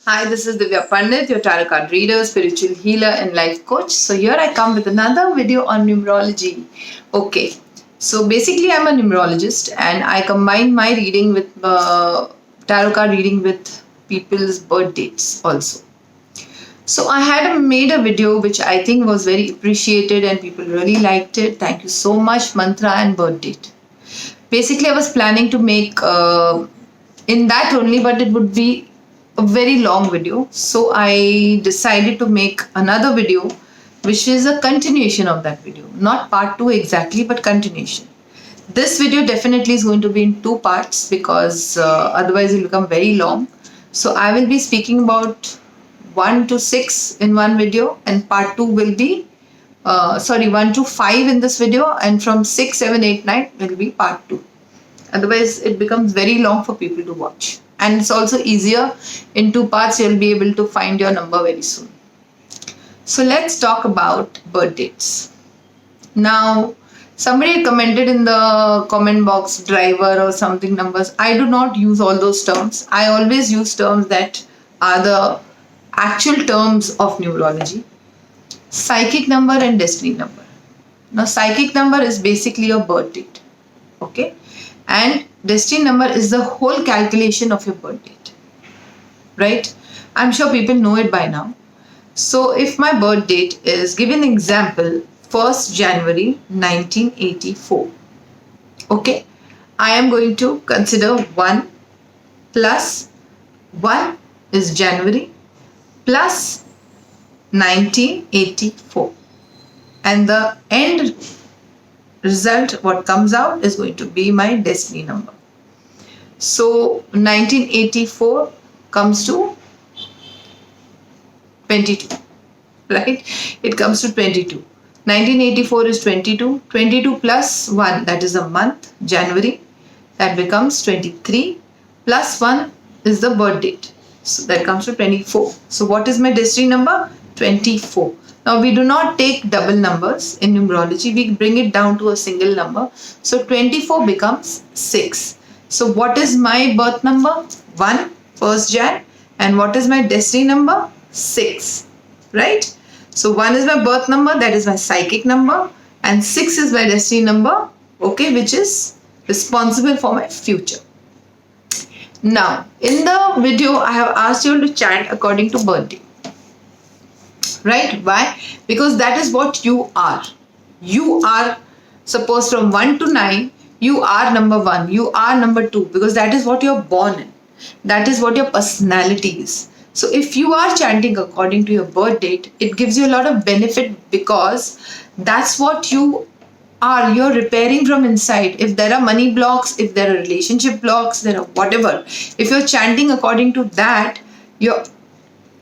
Hi, this is Divya Pandit, your tarot card reader, spiritual healer, and life coach. So, here I come with another video on numerology. Okay, so basically, I'm a numerologist and I combine my reading with tarot card reading with people's birth dates also. So, I had made a video which I think was very appreciated and people really liked it. Thank you so much, mantra and birth date. Basically, I was planning to make in that only, but it would be a very long video. So I decided to make another video which is a continuation of that video. Not part 2 exactly, but continuation. This video definitely is going to be in 2 parts because otherwise it will become very long. So I will be speaking about 1 to 6 in one video, and part 2 will be 1 to 5 in this video, and from 6, 7, 8, 9 will be part 2. Otherwise, it becomes very long for people to watch. And it's also easier in 2 parts, you'll be able to find your number very soon. So let's talk about birth dates. Now, somebody had commented in the comment box driver or something numbers. I do not use all those terms. I always use terms that are the actual terms of numerology. Psychic number and destiny number. Now, psychic number is basically your birth date. Okay, and destiny number is the whole calculation of your birth date, right? I'm sure people know it by now. So if my birth date is, give an example, 1st January 1984, okay, I am going to consider 1 plus 1 is January plus 1984, and the end result, what comes out, is going to be my destiny number. So 1984 comes to 22, right? It comes to 22. 1984 is 22. 22 plus 1, that is a month, January, that becomes 23, plus 1 is the birth date, so that comes to 24. So what is my destiny number? 24. Now we do not take double numbers in numerology, we bring it down to a single number. So 24 becomes 6. So what is my birth number? 1, 1st Jan. And what is my destiny number? 6. Right? So 1 is my birth number, that is my psychic number. And 6 is my destiny number, okay, which is responsible for my future. Now, in the video, I have asked you to chant according to birthday. Right? Why? Because that is what you are. You are, suppose from 1 to 9, you are number 1, you are number 2, because that is what you're born in. That is what your personality is. So if you are chanting according to your birth date, it gives you a lot of benefit because that's what you are. You're repairing from inside. If there are money blocks, if there are relationship blocks, there are whatever. If you're chanting according to that, you're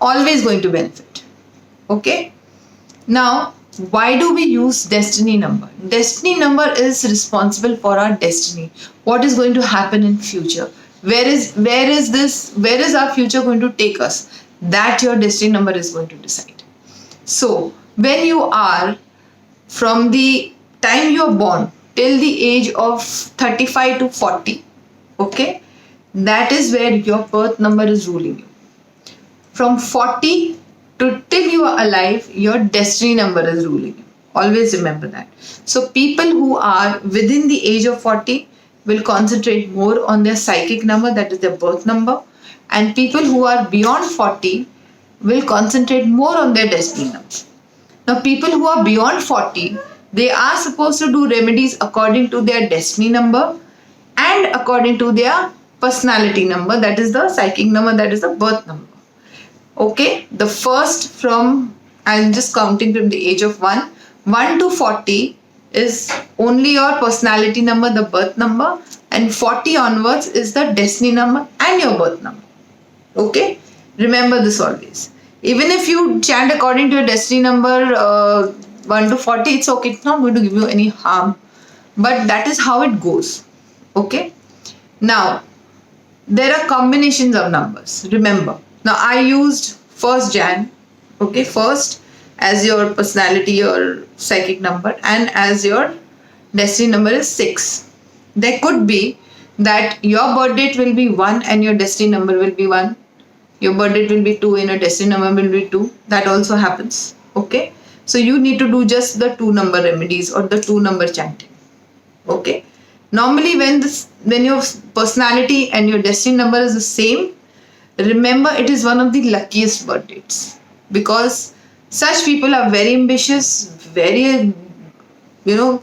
always going to benefit. Okay, now why do we use destiny number? Destiny number is responsible for our destiny. What is going to happen in future? Where is our future going to take us? That your destiny number is going to decide. So when you are, from the time you are born till the age of 35 to 40, okay, that is where your birth number is ruling you. From 40 to till you are alive, your destiny number is ruling you. Always remember that. So people who are within the age of 40 will concentrate more on their psychic number, that is their birth number, and people who are beyond 40 will concentrate more on their destiny number. Now people who are beyond 40, they are supposed to do remedies according to their destiny number and according to their personality number, that is the psychic number, that is the birth number. Okay, the first from, I'm just counting from the age of 1 to 40 is only your personality number, the birth number, and 40 onwards is the destiny number and your birth number. Okay, remember this always. Even if you chant according to your destiny number 1 to 40, it's okay, it's not going to give you any harm, but that is how it goes. Okay, now there are combinations of numbers, remember. Now I used 1st Jan, okay, first as your personality, your psychic number, and as your destiny number is 6. There could be that your birth date will be 1 and your destiny number will be 1. your birth date will be 2 and your destiny number will be 2. That also happens. Okay, so you need to do just the 2 number remedies or the 2 number chanting. Okay, normally when your personality and your destiny number is the same, remember it is one of the luckiest birth dates, because such people are very ambitious, very, you know,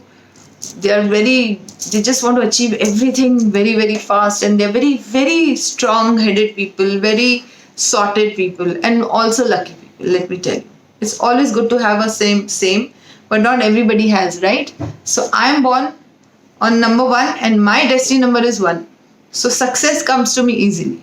they just want to achieve everything very, very fast, and they're very, very strong headed people, very sorted people, and also lucky people. Let me tell you, it's always good to have a same, but not everybody has, right? So I'm born on number 1 and my destiny number is 1, so success comes to me easily.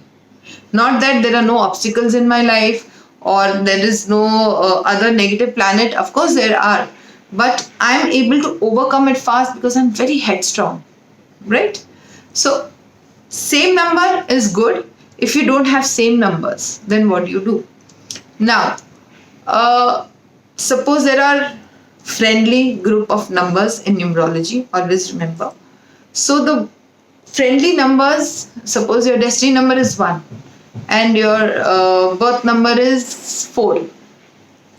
Not that there are no obstacles in my life or there is no other negative planet. Of course there are, but I'm able to overcome it fast because I'm very headstrong, right? So same number is good. If you don't have same numbers, then what do you do? Now, suppose there are friendly group of numbers in numerology, always remember. So the friendly numbers, suppose your destiny number is 1 and your birth number is 4.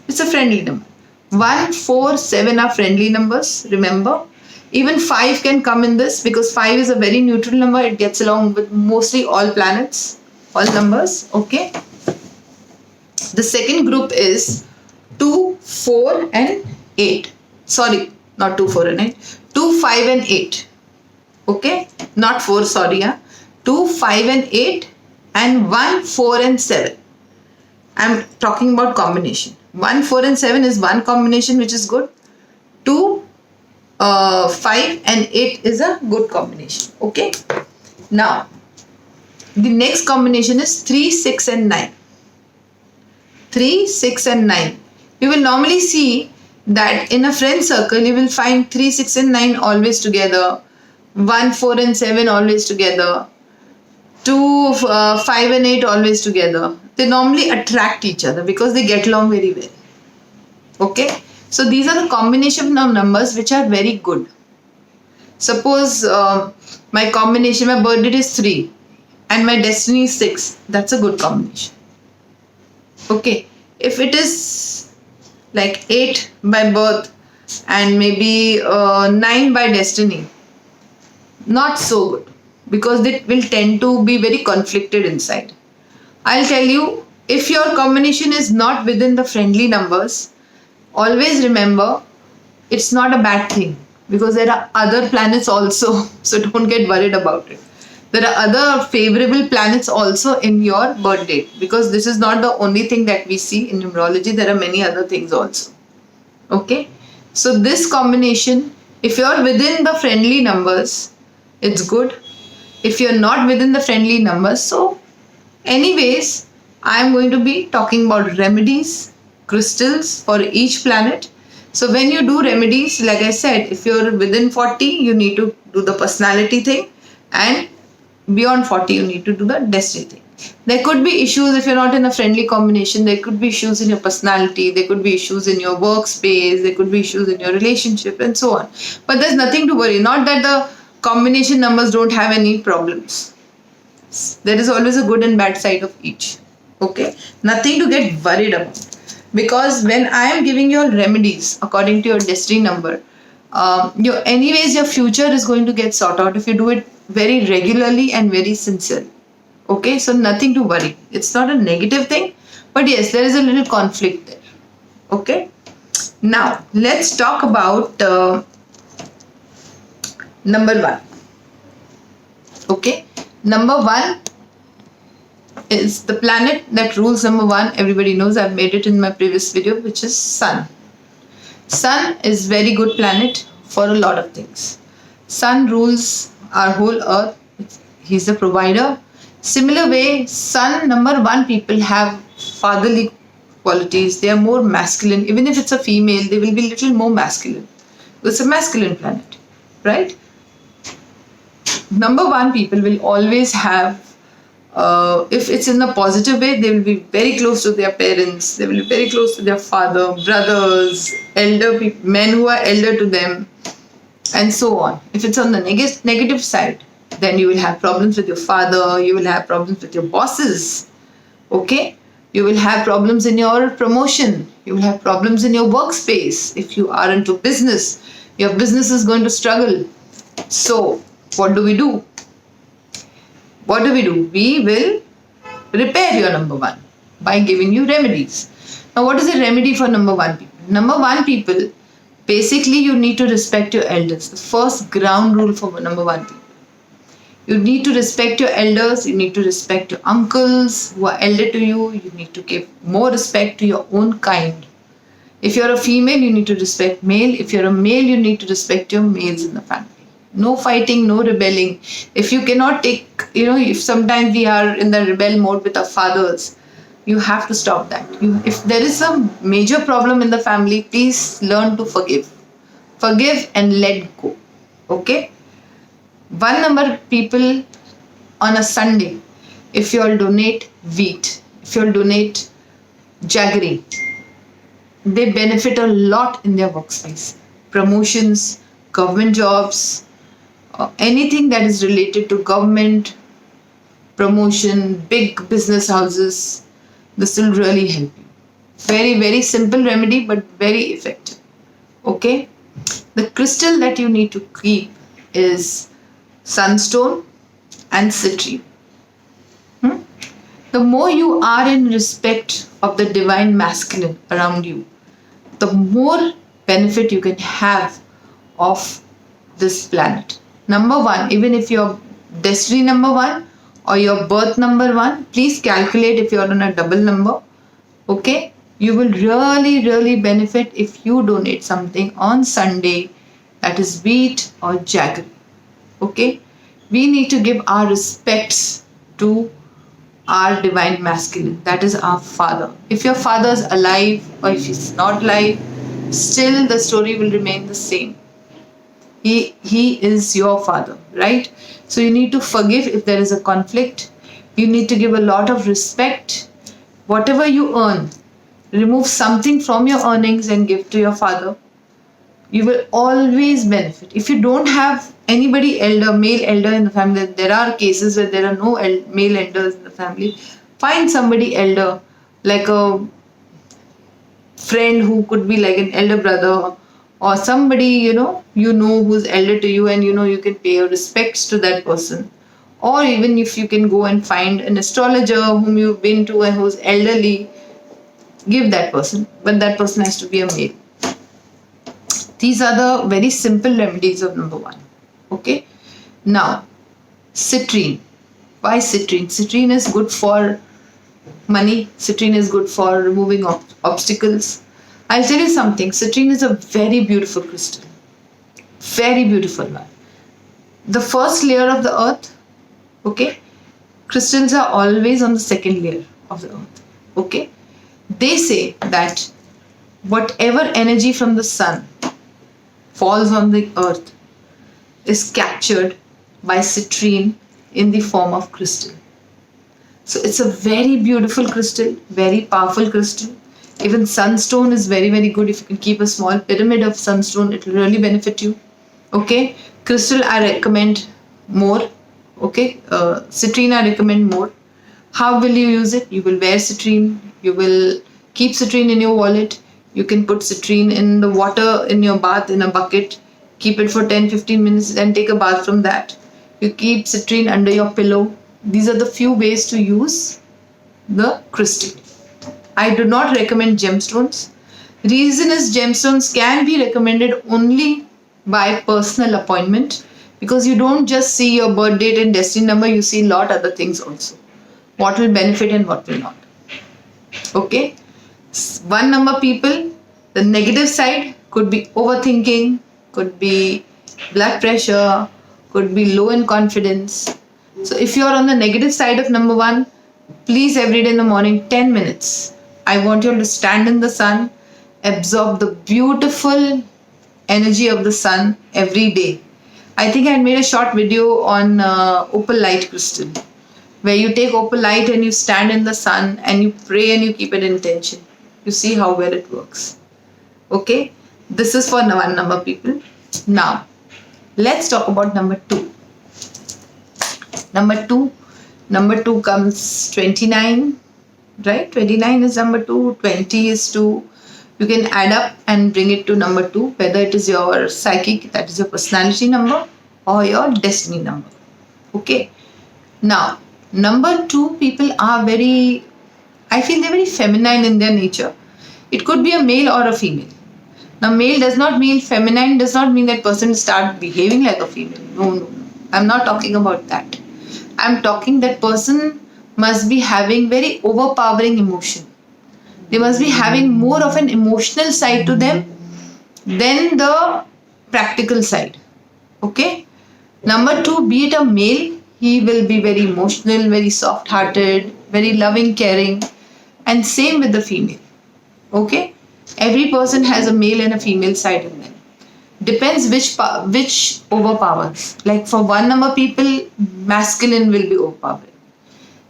It's a friendly number. 1, 4, 7 are friendly numbers, remember. Even 5 can come in this because 5 is a very neutral number. It gets along with mostly all planets, all numbers, okay. The second group is 2, 4 and 8. Sorry, not 2, 4 and 8. 2, 5 and 8. Okay, not 4, sorry. 2, 5 and 8 and 1, 4 and 7. I'm talking about combination. 1, 4 and 7 is one combination which is good. 2, 5 and 8 is a good combination. Okay. Now, the next combination is 3, 6 and 9. 3, 6 and 9. You will normally see that in a friend circle you will find 3, 6 and 9 always together. 1, 4 and 7 always together. 2, 5 and 8 always together. They normally attract each other because they get along very well. Okay. So these are the combination of numbers which are very good. Suppose my birth date is 3 and my destiny is 6. That's a good combination. Okay. If it is like 8 by birth and maybe 9 by destiny, not so good, because it will tend to be very conflicted inside. I'll tell you, if your combination is not within the friendly numbers, always remember it's not a bad thing, because there are other planets also, so don't get worried about it. There are other favorable planets also in your birth date, because this is not the only thing that we see in numerology. There are many other things also. Okay, so this combination, if you're within the friendly numbers, it's good. If you're not within the friendly numbers, so anyways, I'm going to be talking about remedies, crystals for each planet. So when you do remedies, like I said, if you're within 40, you need to do the personality thing, and beyond 40, you need to do the destiny thing. There could be issues if you're not in a friendly combination. There could be issues in your personality. There could be issues in your workspace. There could be issues in your relationship and so on. But there's nothing to worry. Not that the combination numbers don't have any problems. There is always a good and bad side of each. Okay, nothing to get worried about, because when I am giving you remedies according to your destiny number, your future is going to get sorted out if you do it very regularly and very sincerely. Okay, so nothing to worry. It's not a negative thing, but yes, there is a little conflict there. Okay, now let's talk about number 1. Okay, number 1 is the planet that rules number 1. Everybody knows, I've made it in my previous video, which is Sun. Sun is very good planet for a lot of things. Sun rules our whole earth. He's the provider. Similar way, Sun number 1 people have fatherly qualities. They are more masculine. Even if it's a female, they will be little more masculine. It's a masculine planet, right? Number 1 people will always have, if it's in a positive way, they will be very close to their parents. They will be very close to their father, brothers, elder people, men who are elder to them, and so on. If it's on the negative side, then you will have problems with your father. You will have problems with your bosses. Okay? You will have problems in your promotion. You will have problems in your workspace. If you are into business, your business is going to struggle. So, what do we do? What do? We will repair your number one by giving you remedies. Now, what is the remedy for number one people? Number one people, basically, you need to respect your elders. The first ground rule for number one people. You need to respect your elders, you need to respect your uncles who are elder to you, you need to give more respect to your own kind. If you're a female, you need to respect male. If you're a male, you need to respect your males in the family. No fighting, no rebelling. If you cannot take, if sometimes we are in the rebel mode with our fathers, you have to stop that. If there is some major problem in the family, please learn to forgive. Forgive and let go. Okay? One number people on a Sunday, if you all donate wheat, if you all donate jaggery, they benefit a lot in their workspace. Promotions, government jobs, anything that is related to government, promotion, big business houses, this will really help you. Very, very simple remedy, but very effective. Okay? The crystal that you need to keep is sunstone and citrine. The more you are in respect of the divine masculine around you, the more benefit you can have of this planet. Number one, even if you're destiny number one or your birth number one, please calculate if you're on a double number. Okay? You will really, really benefit if you donate something on Sunday, that is wheat or jaggery. Okay? We need to give our respects to our divine masculine. That is our father. If your father is alive or if he's not alive, still the story will remain the same. He is your father, right? So you need to forgive if there is a conflict. You need to give a lot of respect. Whatever you earn, remove something from your earnings and give to your father. You will always benefit. If you don't have anybody elder, male elder in the family, there are cases where there are no male elders in the family, find somebody elder, like a friend who could be like an elder brother or somebody, who's elder to you and you can pay your respects to that person. Or even if you can go and find an astrologer whom you've been to and who's elderly, give that person, but that person has to be a male. These are the very simple remedies of number one. Okay. Now, citrine. Why citrine? Citrine is good for money. Citrine is good for removing obstacles. I'll tell you something. Citrine is a very beautiful crystal. Very beautiful one. The first layer of the earth. Okay. Crystals are always on the second layer of the earth. Okay. They say that whatever energy from the sun falls on the earth is captured by citrine in the form of crystal. So it's a very beautiful crystal, very powerful crystal. Even sunstone is very, very good. If you can keep a small pyramid of sunstone, it will really benefit you. Okay, crystal I recommend more. Okay, citrine I recommend more. How will you use it? You will wear citrine. You will keep citrine in your wallet. You can put citrine in the water in your bath in a bucket. Keep it for 10-15 minutes and take a bath from that. You keep citrine under your pillow. These are the few ways to use the crystal. I do not recommend gemstones. Reason is gemstones can be recommended only by personal appointment, because you don't just see your birth date and destiny number, you see a lot other things also. What will benefit and what will not. Okay. One number people, the negative side could be overthinking, could be blood pressure, could be low in confidence. So if you're on the negative side of number one, please every day in the morning 10 minutes, I want you to stand in the sun, absorb the beautiful energy of the sun every day. I think I made a short video on opal light crystal, where you take opal light and you stand in the sun and you pray and you keep an intention. You see how well it works. Okay, this is for one number people. Now, let's talk about number two. Number two comes 29, right? 29 is number 2, 20 is 2. You can add up and bring it to number 2, whether it is your psychic, that is your personality number, or your destiny number. Okay. Now, number 2 people are very, I feel they're very feminine in their nature. It could be a male or a female. Now, male does not mean feminine, does not mean that person start behaving like a female. No, no, no. I'm not talking about that. I'm talking that person must be having very overpowering emotion. They must be having more of an emotional side to them than the practical side. Okay? Number 2, be it a male, he will be very emotional, very soft hearted, very loving, caring, and same with the female. Okay? Every person has a male and a female side in them. Depends which overpowers. Like for 1 number people, masculine will be overpowering.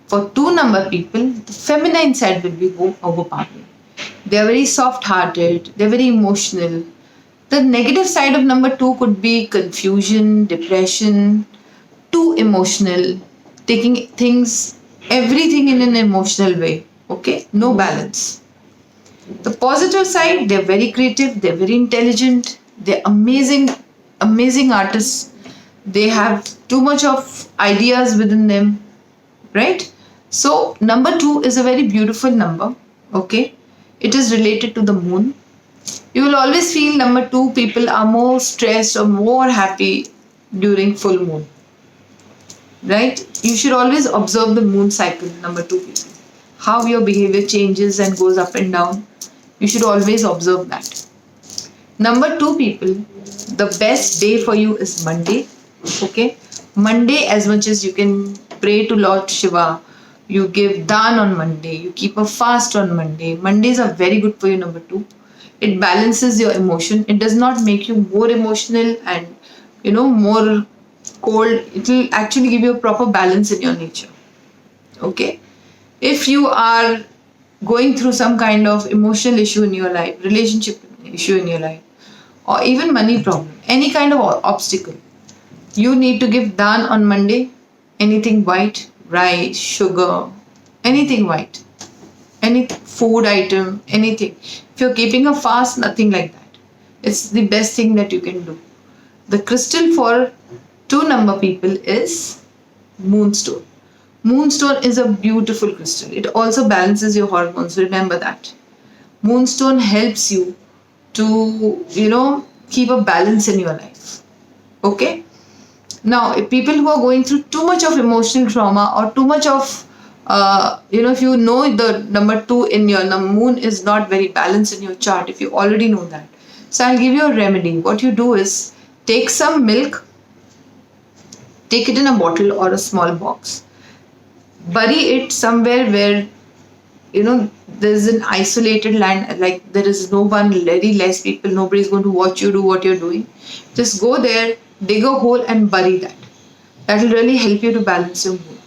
For 2 number people, the feminine side will be overpowering. They are very soft hearted, they're very emotional. The negative side of number 2 could be confusion, depression, too emotional, taking things, everything in an emotional way. Okay? No balance. The positive side, they're very creative, they're very intelligent, they're amazing, amazing artists. They have too much of ideas within them, right? So, number 2 is a very beautiful number, okay? It is related to the moon. You will always feel number 2 people are more stressed or more happy during full moon, right? You should always observe the moon cycle, number 2 people. How your behavior changes and goes up and down. You should always observe that. Number 2 people, the best day for you is Monday. Okay? Monday, as much as you can pray to Lord Shiva, you give dan on Monday, you keep a fast on Monday. Mondays are very good for you, number 2. It balances your emotion. It does not make you more emotional and more cold. It will actually give you a proper balance in your nature. Okay? If you are going through some kind of emotional issue in your life, relationship issue in your life, or even money problem, any kind of obstacle, you need to give dan on Monday. Anything white, rice, sugar, anything white, any food item, anything. If you're keeping a fast, nothing like that. It's the best thing that you can do. The crystal for 2 number people is moonstone. Moonstone is a beautiful crystal. It also balances your hormones. Remember that. Moonstone helps you to, keep a balance in your life. Okay? Now, if people who are going through too much of emotional trauma or too much of, if you know the number 2 in your moon is not very balanced in your chart, if you already know that. So, I'll give you a remedy. What you do is take some milk, take it in a bottle or a small box. Bury it somewhere where there's an isolated land, like there is no one, very less people, nobody's going to watch you do what you're doing. Just go there, dig a hole and bury that. That will really help you to balance your moon.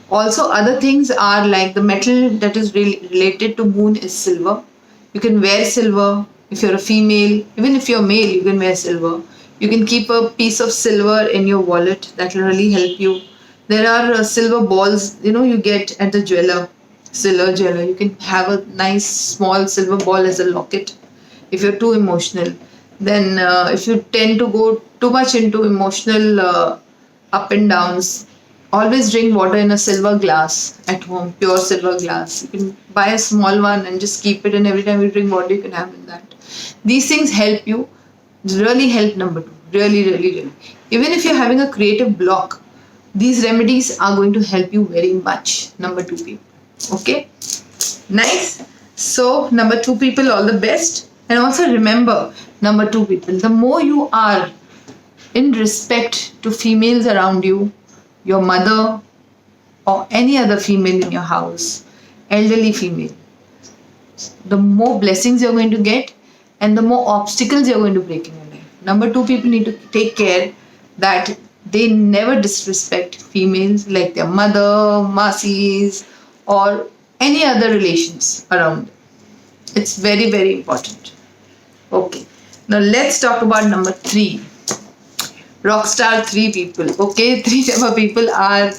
Also, other things are like the metal that is related to moon is silver. You can wear silver if you're a female. Even if you're male, you can wear silver. You can keep a piece of silver in your wallet. That will really help you. There are silver balls, you get at the silver jeweler. You can have a nice small silver ball as a locket if you're too emotional. Then if you tend to go too much into emotional up and downs, always drink water in a silver glass at home, pure silver glass. You can buy a small one and just keep it, and every time you drink water, you can have in that. These things help you, really help number 2. Really, really, really. Even if you're having a creative block, these remedies are going to help you very much, number 2 people. Okay? Nice. So, number 2 people, all the best. And also remember, number 2 people, the more you are in respect to females around you, your mother or any other female in your house, elderly female, the more blessings you're going to get and the more obstacles you're going to break in your life. Number 2 people need to take care that they never disrespect females like their mother, masis, or any other relations around them. It's very, very important. Okay. Now let's talk about number 3. Rockstar 3 people. Okay, 3 number people are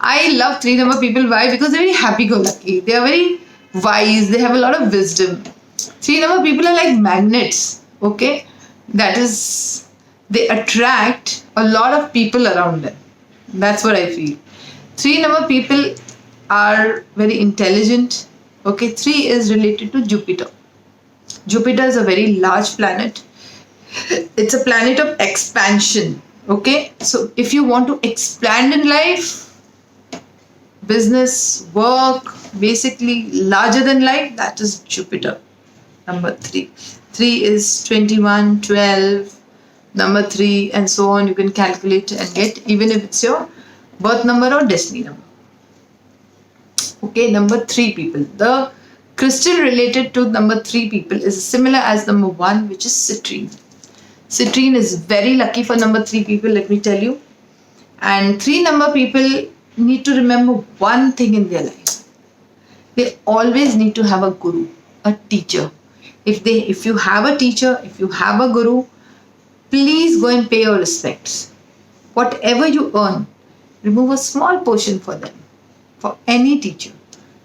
I love 3 number people. Why? Because they're very happy-go-lucky. They are very wise. They have a lot of wisdom. 3 number people are like magnets. Okay, that is, they attract a lot of people around them. That's what I feel. 3 number people are very intelligent. Okay, 3 is related to Jupiter. Jupiter is a very large planet. It's a planet of expansion. Okay, so if you want to expand in life, business, work, basically larger than life, that is Jupiter. Number 3. 3 is 21, 12, number 3, and so on. You can calculate and get, even if it's your birth number or destiny number. Okay, number 3 people. The crystal related to number 3 people is similar as number 1, which is citrine. Citrine is very lucky for number 3 people, let me tell you. And 3 number people need to remember one thing in their life. They always need to have a guru, a teacher. If you have a teacher, if you have a guru, please go and pay your respects. Whatever you earn, remove a small portion for them, for any teacher.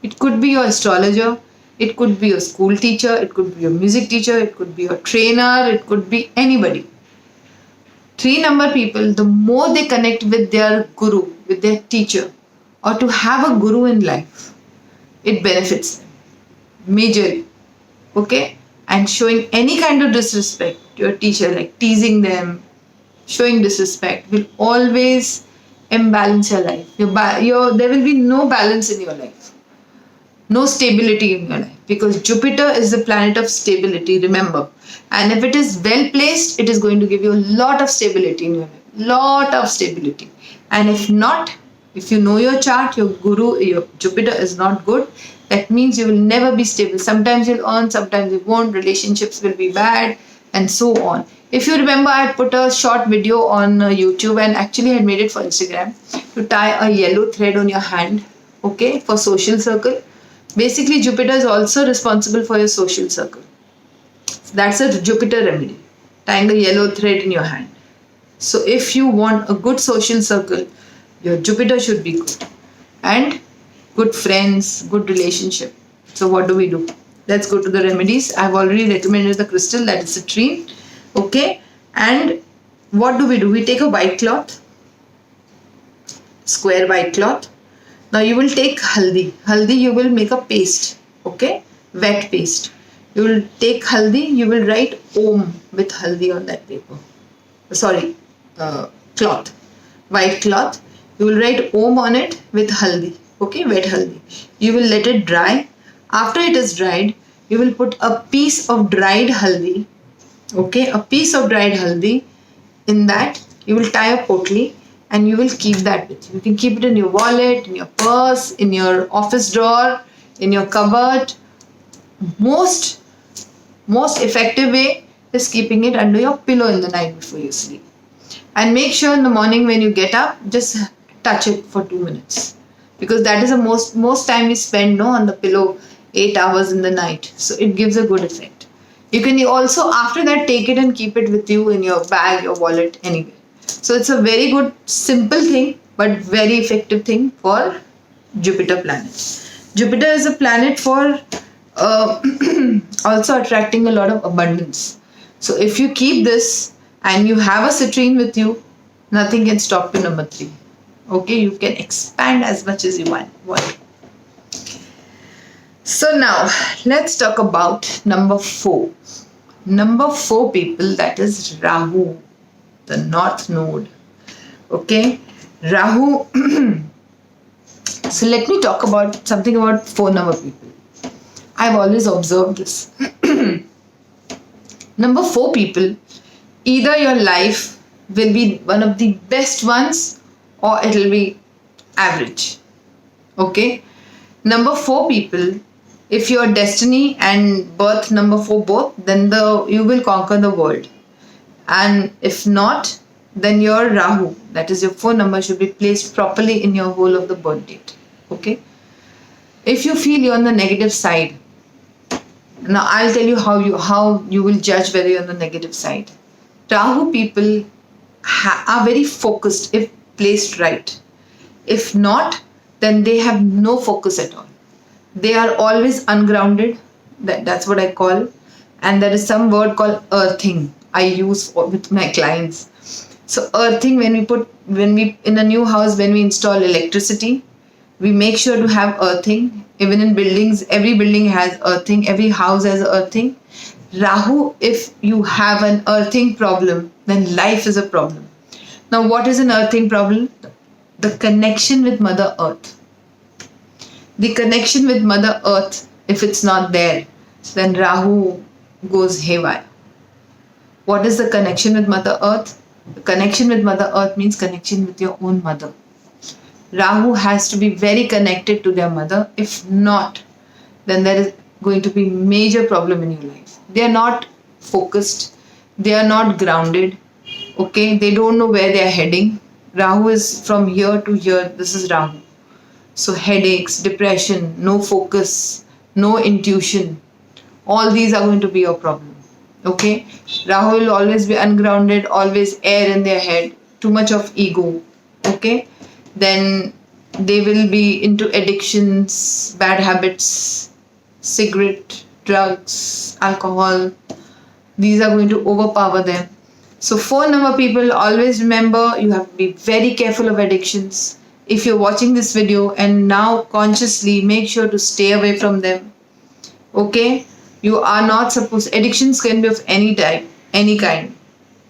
It could be your astrologer, it could be your school teacher, it could be your music teacher, it could be your trainer, it could be anybody. 3 number people, the more they connect with their guru, with their teacher, or to have a guru in life, it benefits them majorly. Okay? And showing any kind of disrespect to your teacher, like teasing them, showing disrespect, will always imbalance your life. There will be no balance in your life. No stability in your life. Because Jupiter is the planet of stability, remember. And if it is well placed, it is going to give you a lot of stability in your life. Lot of stability. And if not, if you know your chart, your guru, your Jupiter is not good, that means you will never be stable. Sometimes you'll earn, sometimes you won't. Relationships will be bad, and so on. If you remember, I had put a short video on YouTube, and actually I had made it for Instagram, to tie a yellow thread on your hand, okay, for social circle. Basically, Jupiter is also responsible for your social circle. That's a Jupiter remedy, tying a yellow thread in your hand. So if you want a good social circle, your Jupiter should be good. And good friends, good relationship. So what do? Let's go to the remedies. I've already recommended the crystal, that is citrine. Okay. And what do? We take a white cloth, square white cloth. Now you will take haldi. Haldi you will make a paste. Okay. Wet paste. You will take haldi, you will write Om with haldi on that paper. Sorry, cloth. White cloth. You will write Om on it with haldi. Okay, wet haldi. You will let it dry. After it is dried, you will put a piece of dried haldi. Okay, a piece of dried haldi. In that, you will tie a potli and you will keep that with you. You can keep it in your wallet, in your purse, in your office drawer, in your cupboard. Most effective way is keeping it under your pillow in the night before you sleep. And make sure in the morning when you get up, just touch it for 2 minutes. Because that is the most time we spend on the pillow, 8 hours in the night. So it gives a good effect. You can also after that take it and keep it with you in your bag, your wallet, anywhere. So it's a very good, simple thing, but very effective thing for Jupiter planet. Jupiter is a planet for also attracting a lot of abundance. So if you keep this and you have a citrine with you, nothing can stop you. Number 3. Okay, you can expand as much as you want. So now let's talk about number 4. Number 4 people, that is Rahu, the North Node. Okay, Rahu. So let me talk about something about 4 number people. I've always observed this. Number 4 people, either your life will be one of the best ones or it will be average. Okay. Number 4 people, if your destiny and birth number 4 both, then you will conquer the world. And if not, then your Rahu, that is your 4 number, should be placed properly in your whole of the birth date. Okay. If you feel you're on the negative side, now I'll tell you how you will judge whether you're on the negative side. Rahu people are very focused if placed right. If not, then they have no focus at all. They are always ungrounded. That's what I call. And there is some word called earthing I use with my clients. So earthing, when we in a new house, when we install electricity, we make sure to have earthing. Even in buildings, every building has earthing, every house has earthing. Rahu, if you have an earthing problem, then life is a problem. Now, what is an earthing problem? The connection with Mother Earth. The connection with Mother Earth, if it's not there, then Rahu goes haywire. What is the connection with Mother Earth? The connection with Mother Earth means connection with your own mother. Rahu has to be very connected to their mother. If not, then there is going to be major problem in your life. They are not focused. They are not grounded. Okay, they don't know where they are heading. Rahu is from here to here. This is Rahu. So headaches, depression, no focus, no intuition. All these are going to be your problem. Okay, Rahu will always be ungrounded, always air in their head, too much of ego. Okay, then they will be into addictions, bad habits, cigarette, drugs, alcohol. These are going to overpower them. So 4 number people, always remember, you have to be very careful of addictions. If you're watching this video and now consciously, make sure to stay away from them. Okay, you are not supposed. Addictions can be of any type, any kind.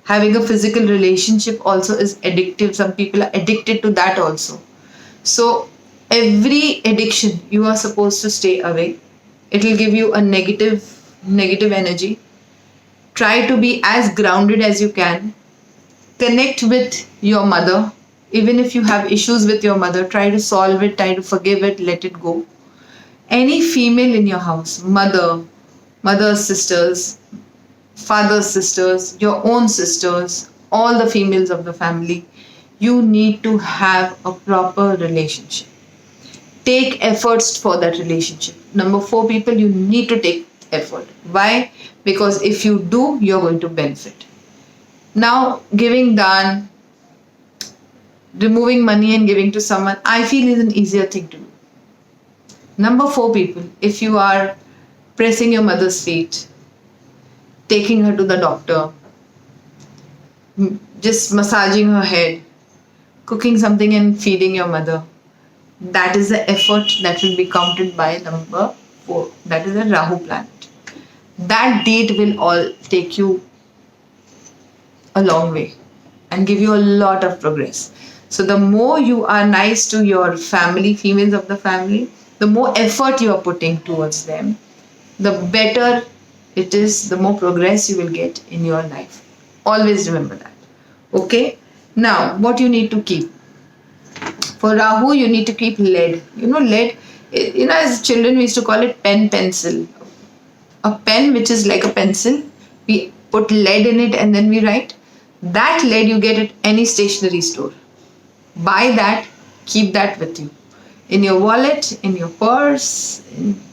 Having a physical relationship also is addictive. Some people are addicted to that also. So every addiction you are supposed to stay away. It will give you a negative energy. Try to be as grounded as you can. Connect with your mother. Even if you have issues with your mother, try to solve it, try to forgive it, let it go. Any female in your house, mother's sisters, father's sisters, your own sisters, all the females of the family, you need to have a proper relationship. Take efforts for that relationship. Number 4 people, you need to take effort. Why? Because if you do, you're going to benefit. Now, giving dan, removing money and giving to someone, I feel is an easier thing to do. Number 4 people, if you are pressing your mother's feet, taking her to the doctor, just massaging her head, cooking something and feeding your mother, that is the effort that will be counted by number 4. That is a Rahu planet. That deed will all take you a long way and give you a lot of progress. So the more you are nice to your family, females of the family, the more effort you are putting towards them, the better it is, the more progress you will get in your life. Always remember that. Okay? Now, what you need to keep? For Rahu, you need to keep lead. Lead, as children we used to call it pen, pencil. A pen which is like a pencil, we put lead in it and then we write. That lead you get at any stationery store. Buy that, keep that with you. In your wallet, in your purse,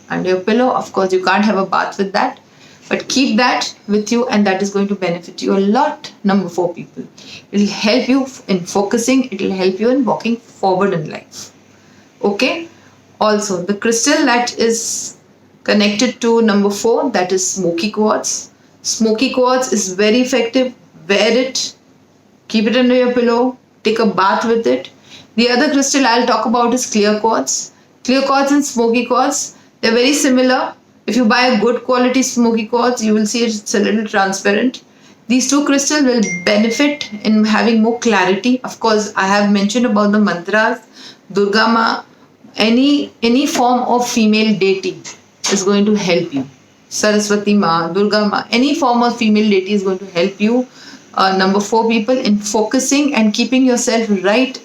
under your pillow. Of course, you can't have a bath with that. But keep that with you and that is going to benefit you a lot. Number 4 people. It will help you in focusing. It will help you in walking forward in life. Okay. Also, the crystal that is connected to number 4, that is smoky quartz. Smoky quartz is very effective. Wear it. Keep it under your pillow. Take a bath with it. The other crystal I'll talk about is clear quartz. Clear quartz and smoky quartz, they're very similar. If you buy a good quality smoky quartz, you will see it's a little transparent. These 2 crystals will benefit in having more clarity. Of course, I have mentioned about the mantras, Durga Ma, any form of female deity is going to help you. Saraswati Ma, Durga Ma, any form of female deity is going to help you. Number 4 people, in focusing and keeping yourself right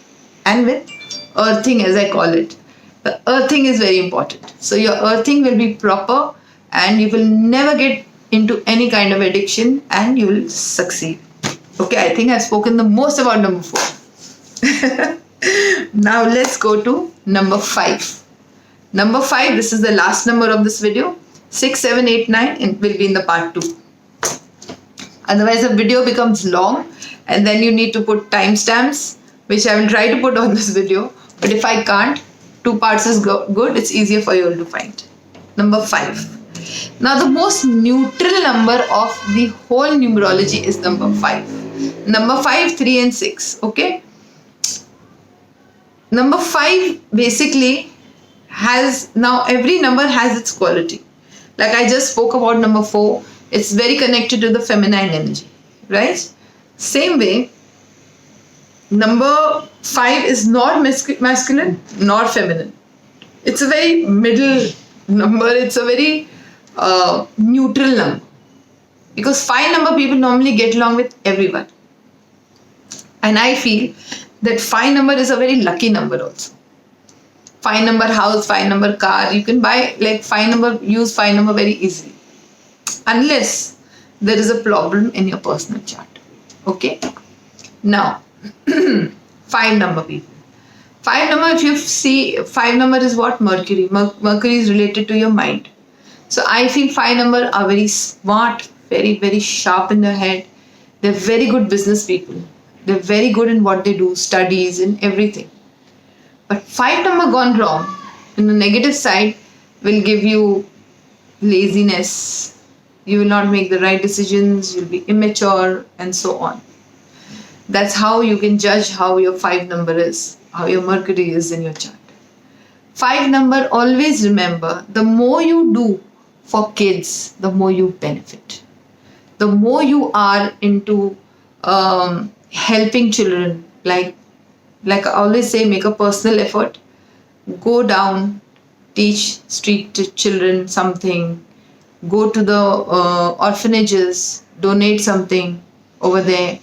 and with earthing, as I call it. The earthing is very important. So your earthing will be proper and you will never get into any kind of addiction and you will succeed. Okay, I think I've spoken the most about number 4. Now let's go to number 5. Number 5, this is the last number of this video. 6, 7, 8, 9 and will be in the part 2. Otherwise the video becomes long and then you need to put timestamps, which I will try to put on this video. But if I can't, 2 parts is good, it's easier for you all to find. Number 5. Now the most neutral number of the whole numerology is number 5. Number 5, 3 and 6. Okay. Number 5 basically has, now every number has its quality. Like I just spoke about number 4, it's very connected to the feminine energy, right? Same way, number 5 is not masculine nor feminine. It's a very middle number. It's a very neutral number. Because 5 number people normally get along with everyone. And I feel that 5 number is a very lucky number also. 5 number house, 5 number car. You can buy like 5 number, use 5 number very easily. Unless there is a problem in your personal chart. Okay. Now, 5 number people. 5 number, if you see, 5 number is what? Mercury. Mercury is related to your mind. So I feel 5 number are very smart, very, very sharp in their head. They're very good business people. They're very good in what they do, studies and everything. But 5 number gone wrong, in the negative side, will give you laziness. You will not make the right decisions. You'll be immature and so on. That's how you can judge how your 5 number is, how your Mercury is in your chart. 5 number, always remember, the more you do for kids, the more you benefit. The more you are into helping children, like I always say, make a personal effort. Go down, teach street children something. Go to the orphanages, donate something over there.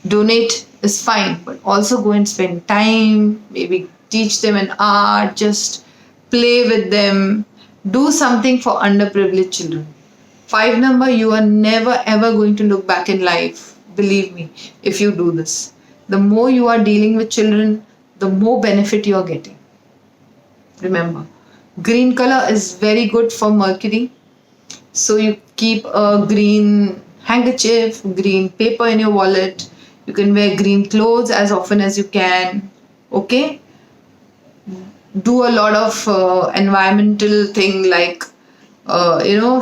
Donate is fine, but also go and spend time, maybe teach them an art, just play with them, do something for underprivileged children. 5 number, you are never ever going to look back in life, believe me, if you do this. The more you are dealing with children, the more benefit you are getting. Remember, green color is very good for Mercury. So you keep a green handkerchief, green paper in your wallet. You can wear green clothes as often as you can. Okay? Do a lot of environmental thing like,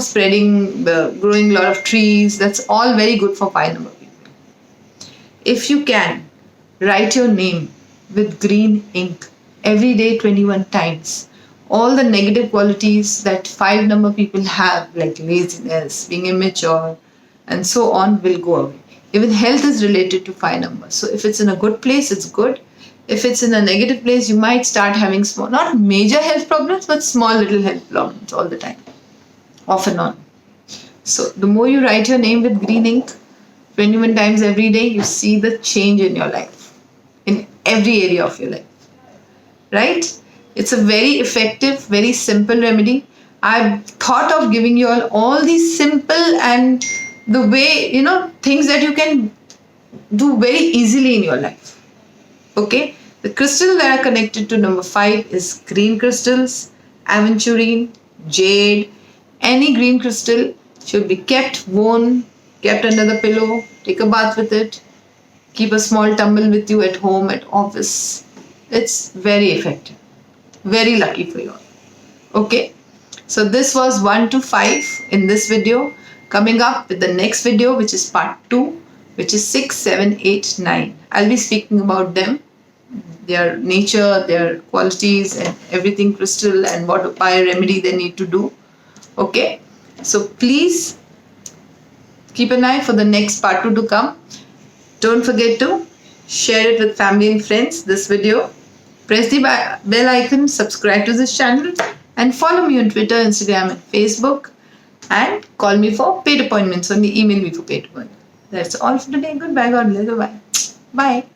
spreading, growing a lot of trees. That's all very good for 5 number people. If you can, write your name with green ink every day 21 times. All the negative qualities that 5 number people have, like laziness, being immature, and so on, will go away. Even health is related to 5 numbers. So if it's in a good place, it's good. If it's in a negative place, you might start having small, not major health problems, but small little health problems all the time, off and on. So the more you write your name with green ink 21 times every day, you see the change in your life, in every area of your life. Right? It's a very effective, very simple remedy. I've thought of giving you all these simple and the way, things that you can do very easily in your life. Okay? The crystals that are connected to number 5 is green crystals, aventurine, jade. Any green crystal should be kept, worn, kept under the pillow. Take a bath with it. Keep a small tumble with you at home, at office. It's very effective. Very lucky for you all. Okay? So this was 1 to 5 in this video. Coming up with the next video, which is part 2, which is 6, 7, 8, 9. I'll be speaking about them, their nature, their qualities and everything crystal and what fire remedy they need to do. Okay? So please keep an eye for the next part 2 to come. Don't forget to share it with family and friends, this video. Press the bell icon, subscribe to this channel and follow me on Twitter, Instagram and Facebook. And call me for paid appointments. Only email me for paid appointments. That's all for today. Goodbye. God bless. Bye. Bye.